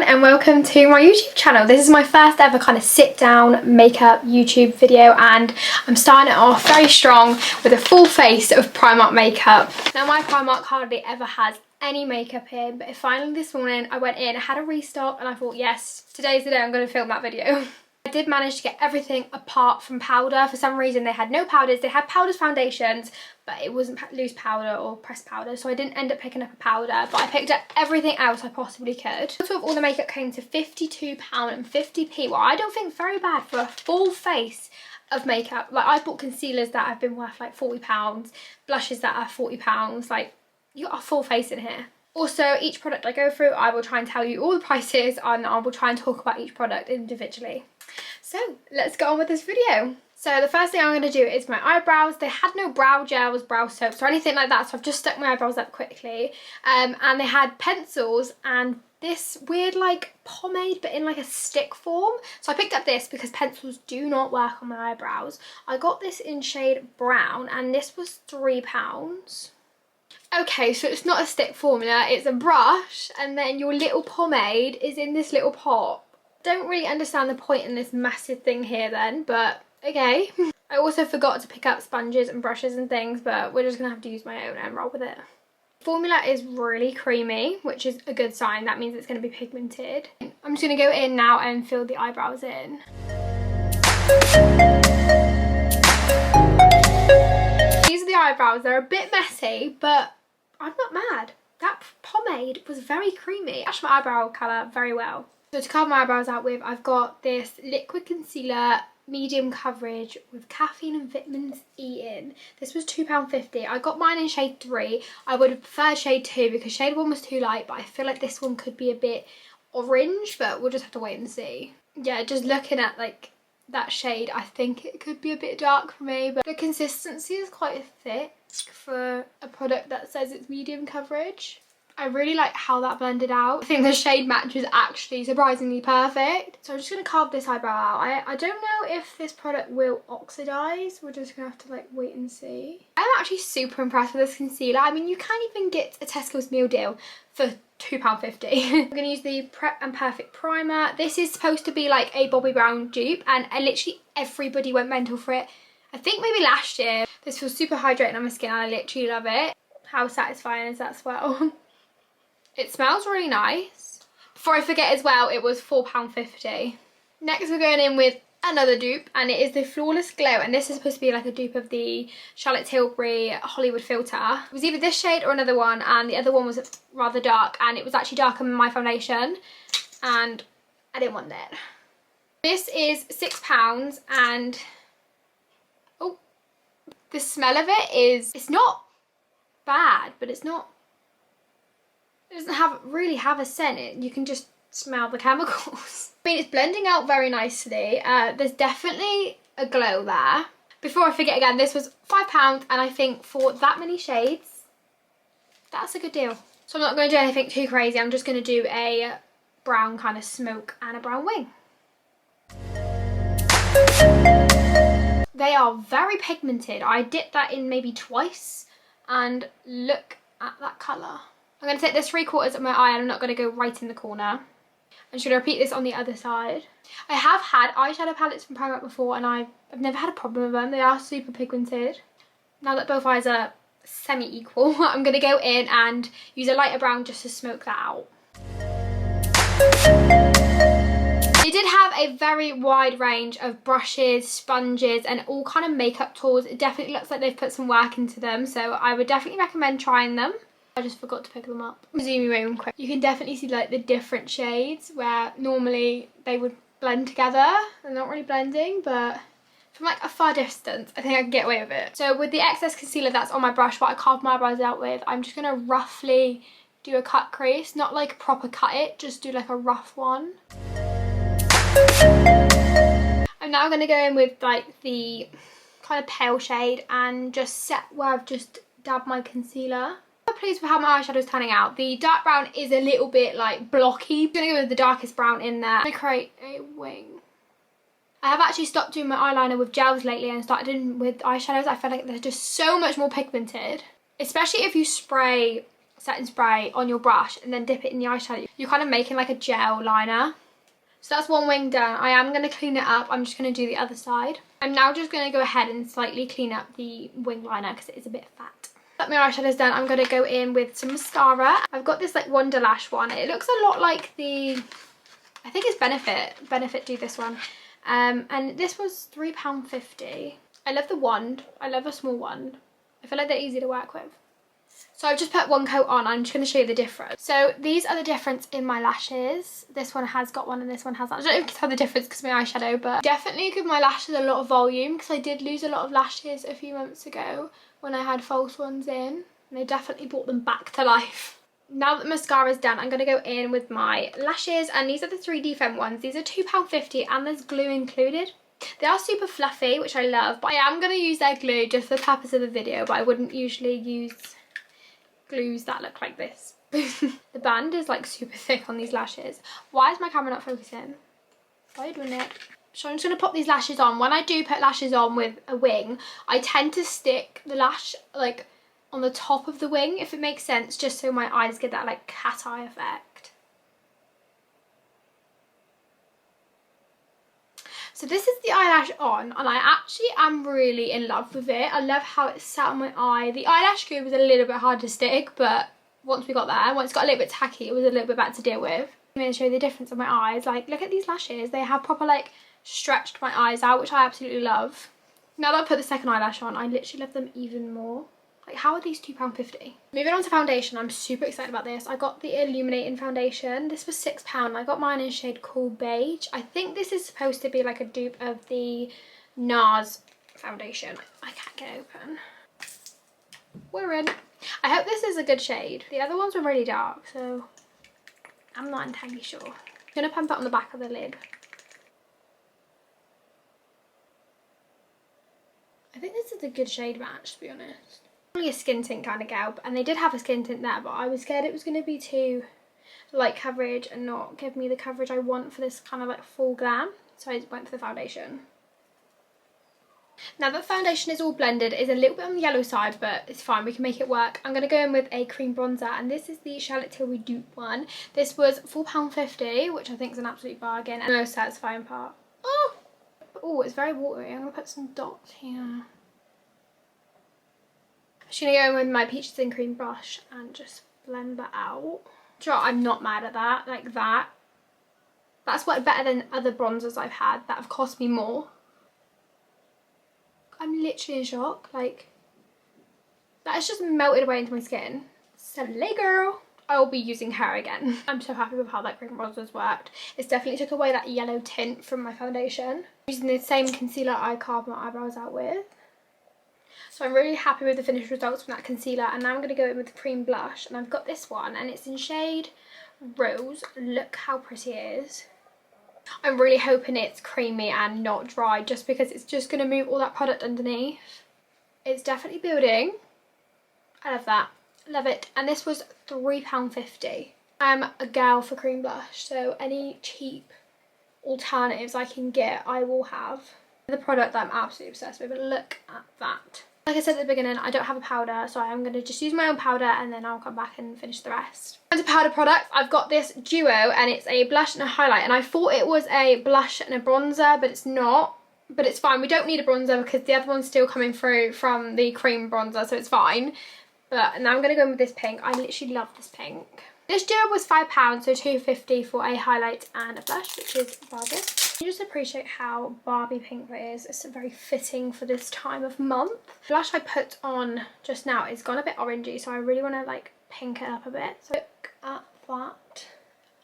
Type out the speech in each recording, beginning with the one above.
and welcome to my YouTube channel. This is my first ever kind of sit down makeup YouTube video and I'm starting it off very strong with a full face of Primark makeup. Now my Primark hardly ever has any makeup in, but finally this morning I went in, I had a restock and I thought yes, today's the day I'm going to film that video. I did manage to get everything apart from powder. For some reason they had no powders, they had powders, foundations, but it wasn't loose powder or pressed powder, so I didn't end up picking up a powder, but I picked up everything else I possibly could. The total of all the makeup came to £52.50, well I don't think very bad for a full face of makeup. Like I bought concealers that have been worth like £40, blushes that are £40, like you got a full face in here. Also, each product I go through, I will try and tell you all the prices and I will try and talk about each product individually. So let's get on with this video. So the first thing I'm going to do is my eyebrows. They had no brow gels, brow soaps or anything like that, so I've just stuck my eyebrows up quickly. And they had pencils and this weird like pomade but in like a stick form. So I picked up this because pencils do not work on my eyebrows. I got this in shade brown and this was £3. Okay, so it's not a stick formula, it's a brush and then your little pomade is in this little pot. Don't really understand the point in this massive thing here then, but okay. I also forgot to pick up sponges and brushes and things, but we're just gonna have to use my own and roll with it. The formula is really creamy, which is a good sign. That means it's gonna be pigmented. I'm just gonna go in now and fill the eyebrows in. These are the eyebrows. They're a bit messy, but I'm not mad. That pomade was very creamy. Matched my eyebrow colour very well. So to carve my eyebrows out with, I've got this liquid concealer, medium coverage with caffeine and vitamins E in. This was £2.50. I got mine in shade 3. I would have preferred shade 2 because shade 1 was too light, but I feel like this one could be a bit orange, but we'll just have to wait and see. Yeah, just looking at like that shade, I think it could be a bit dark for me, but the consistency is quite thick for a product that says it's medium coverage. I really like how that blended out. I think the shade match is actually surprisingly perfect. So I'm just going to carve this eyebrow out. I don't know if this product will oxidize. We're just going to have to like wait and see. I'm actually super impressed with this concealer. I mean, you can't even get a Tesco's meal deal for £2.50. I'm going to use the Prep and Perfect primer. This is supposed to be like a Bobbi Brown dupe and literally everybody went mental for it. I think maybe last year. This feels super hydrating on my skin and I literally love it. How satisfying is that swell? It smells really nice. Before I forget as well, it was £4.50. Next we're going in with another dupe and it is the Flawless Glow, and this is supposed to be like a dupe of the Charlotte Tilbury Hollywood Filter. It was either this shade or another one, and the other one was rather dark and it was actually darker than my foundation and I didn't want it. This is £6 and oh, the smell of it is, it's not bad, but it's not, it doesn't really have a scent. You can just smell the chemicals. I mean, it's blending out very nicely. There's definitely a glow there. Before I forget again, this was £5 and I think for that many shades, that's a good deal. So I'm not going to do anything too crazy. I'm just going to do a brown kind of smoke and a brown wing. They are very pigmented. I dipped that in maybe twice and look at that colour. I'm going to take this 3/4 of my eye and I'm not going to go right in the corner. I'm just going to repeat this on the other side. I have had eyeshadow palettes from Primark before and I've never had a problem with them. They are super pigmented. Now that both eyes are semi-equal, I'm going to go in and use a lighter brown just to smoke that out. They did have a very wide range of brushes, sponges and all kind of makeup tools. It definitely looks like they've put some work into them, so I would definitely recommend trying them. I just forgot to pick them up. Zoom in quick. You can definitely see like the different shades where normally they would blend together. They're not really blending, but from like a far distance, I think I can get away with it. So with the excess concealer that's on my brush, what I carved my eyebrows out with, I'm just gonna roughly do a cut crease. Not like proper cut it, just do like a rough one. I'm now gonna go in with like the kind of pale shade and just set where I've just dabbed my concealer. I'm pleased with how my eyeshadow is turning out. The dark brown is a little bit like blocky. I'm gonna go with the darkest brown in there. I'm gonna create a wing. I have actually stopped doing my eyeliner with gels lately and started doing with eyeshadows. I feel like they're just so much more pigmented. Especially if you spray setting spray on your brush and then dip it in the eyeshadow, you're kind of making like a gel liner. So that's one wing done. I am going to clean it up. I'm just going to do the other side. I'm now just going to go ahead and slightly clean up the wing liner because it is a bit fat. That my eyeshadow's done, I'm going to go in with some mascara. I've got this like Wonder Lash one. It looks a lot like the, I think it's Benefit do this one. And this was £3.50. I love the wand. I love a small wand. I feel like they're easy to work with. So I've just put one coat on. I'm just going to show you the difference. So these are the difference in my lashes. This one has got one and this one hasn't. I don't know if you can tell the difference because of my eyeshadow, but definitely give my lashes a lot of volume because I did lose a lot of lashes a few months ago when I had false ones in. And they definitely brought them back to life. Now that mascara is done, I'm going to go in with my lashes. And these are the 3D Femme ones. These are £2.50 and there's glue included. They are super fluffy, which I love. But I am going to use their glue just for the purpose of the video. But I wouldn't usually use glues that look like this. The band is like super thick on these lashes. Why is my camera not focusing? Why are you doing it? So I'm just going to pop these lashes on. When I do put lashes on with a wing, I tend to stick the lash like on the top of the wing, if it makes sense, just so my eyes get that like cat eye effect. So this is the eyelash on, and I actually am really in love with it. I love how it sat on my eye. The eyelash glue was a little bit hard to stick, but once we got there, once it got a little bit tacky, it was a little bit better to deal with. I'm going to show you the difference on my eyes. Like, look at these lashes. They have proper, like, stretched my eyes out, which I absolutely love. Now that I put the second eyelash on, I literally love them even more. Like, how are these £2.50? Moving on to foundation, I'm super excited about this. I got the Illuminating foundation. This was £6. I got mine in shade Cool Beige. I think this is supposed to be like a dupe of the NARS foundation. I can't get it open. We're in. I hope this is a good shade. The other ones were really dark, so I'm not entirely sure. I'm going to pump it on the back of the lid. I think this is a good shade match, to be honest. A skin tint kind of gal, and they did have a skin tint there, but I was scared it was going to be too light coverage and not give me the coverage I want for this kind of like full glam, so I went for the foundation. Now that foundation is all blended, it's a little bit on the yellow side, but it's fine, we can make it work. I'm going to go in with a cream bronzer, and this is the Charlotte Tilbury dupe one. This was £4.50, which I think is an absolute bargain, and the most satisfying part. Oh, it's very watery. I'm going to put some dots here. I'm just going to go in with my Peaches and Cream brush and just blend that out. Do you know what? I'm not mad at that. Like that. That's what better than other bronzers I've had that have cost me more. I'm literally in shock. Like, that has just melted away into my skin. Slay girl. I will be using her again. I'm so happy with how that cream bronzer's worked. It's definitely took away that yellow tint from my foundation. I'm using the same concealer I carved my eyebrows out with. So I'm really happy with the finished results from that concealer, and now I'm going to go in with the cream blush, and I've got this one and it's in shade Rose. Look how pretty it is. I'm really hoping it's creamy and not dry, just because it's just going to move all that product underneath. It's definitely building. I love that. Love it. And this was £3.50. I'm a gal for cream blush, so any cheap alternatives I can get I will have. The product that I'm absolutely obsessed with, but look at that. Like I said at the beginning, I don't have a powder, so I'm going to just use my own powder and then I'll come back and finish the rest. And to powder products, I've got this duo, and it's a blush and a highlight, and I thought it was a blush and a bronzer, but it's not. But it's fine, we don't need a bronzer because the other one's still coming through from the cream bronzer, so it's fine. But now I'm going to go in with this pink. I literally love this pink. This duo was £5, so £2.50 for a highlight and a blush, which is a bargain. You just appreciate how Barbie pink that is. It's very fitting for this time of month. The blush I put on just now is gone a bit orangey, so I really want to like pink it up a bit. So look at that.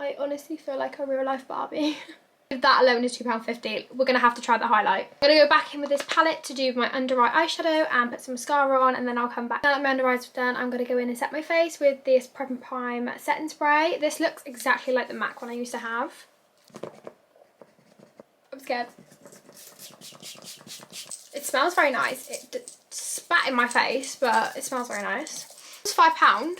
I honestly feel like a real life Barbie. If that alone is £2.50, we're going to have to try the highlight. I'm going to go back in with this palette to do my under eye eyeshadow and put some mascara on, and then I'll come back. Now that my under eyes are done, I'm going to go in and set my face with this Prep and Prime setting spray. This looks exactly like the MAC one I used to have. I'm scared. It smells very nice. It spat in my face, but it smells very nice. It's £5.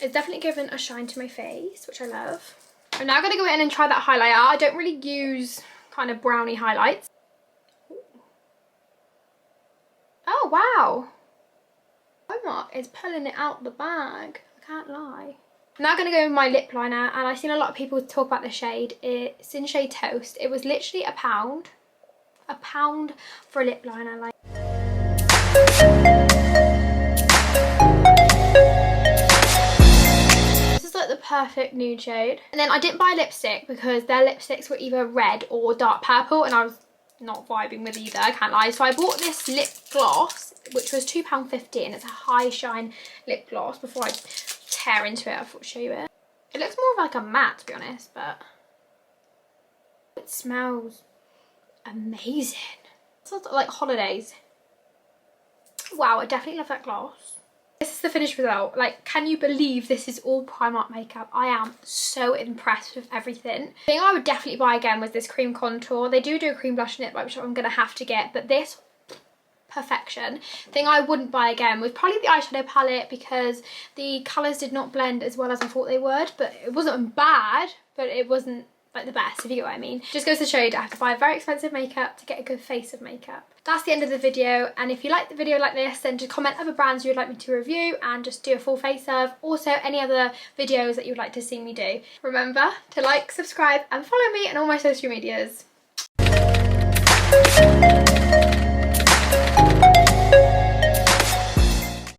It's definitely given a shine to my face, which I love. I'm now going to go in and try that highlighter. I don't really use kind of brownie highlights. Oh, wow. Primark is pulling it out the bag. I can't lie. I'm now going to go with my lip liner, and I've seen a lot of people talk about the shade. It's in shade Toast. It was literally £1. £1 for a lip liner. Like, this is like the perfect nude shade. And then I didn't buy lipstick because their lipsticks were either red or dark purple, and I was not vibing with either, I can't lie. So I bought this lip gloss, which was £2.50, and it's a high shine lip gloss. Before I tear into it, I thought I'd show you it. It looks more of like a matte, to be honest, but it smells amazing. It's sort of like holidays. Wow, I definitely love that gloss. This is the finished result. Like, can you believe this is all Primark makeup? I am so impressed with everything. The thing I would definitely buy again was this cream contour. They do a cream blush in it, which I'm gonna have to get, but this, perfection. Thing I wouldn't buy again was probably the eyeshadow palette, because the colours did not blend as well as I thought they would. But it wasn't bad, but it wasn't like the best, if you get what I mean. Just goes to show you that I have to buy very expensive makeup to get a good face of makeup. That's the end of the video, and if you like the video like this, then just comment other brands you would like me to review and just do a full face of. Also, any other videos that you would like to see me do. Remember to like, subscribe and follow me on all my social medias.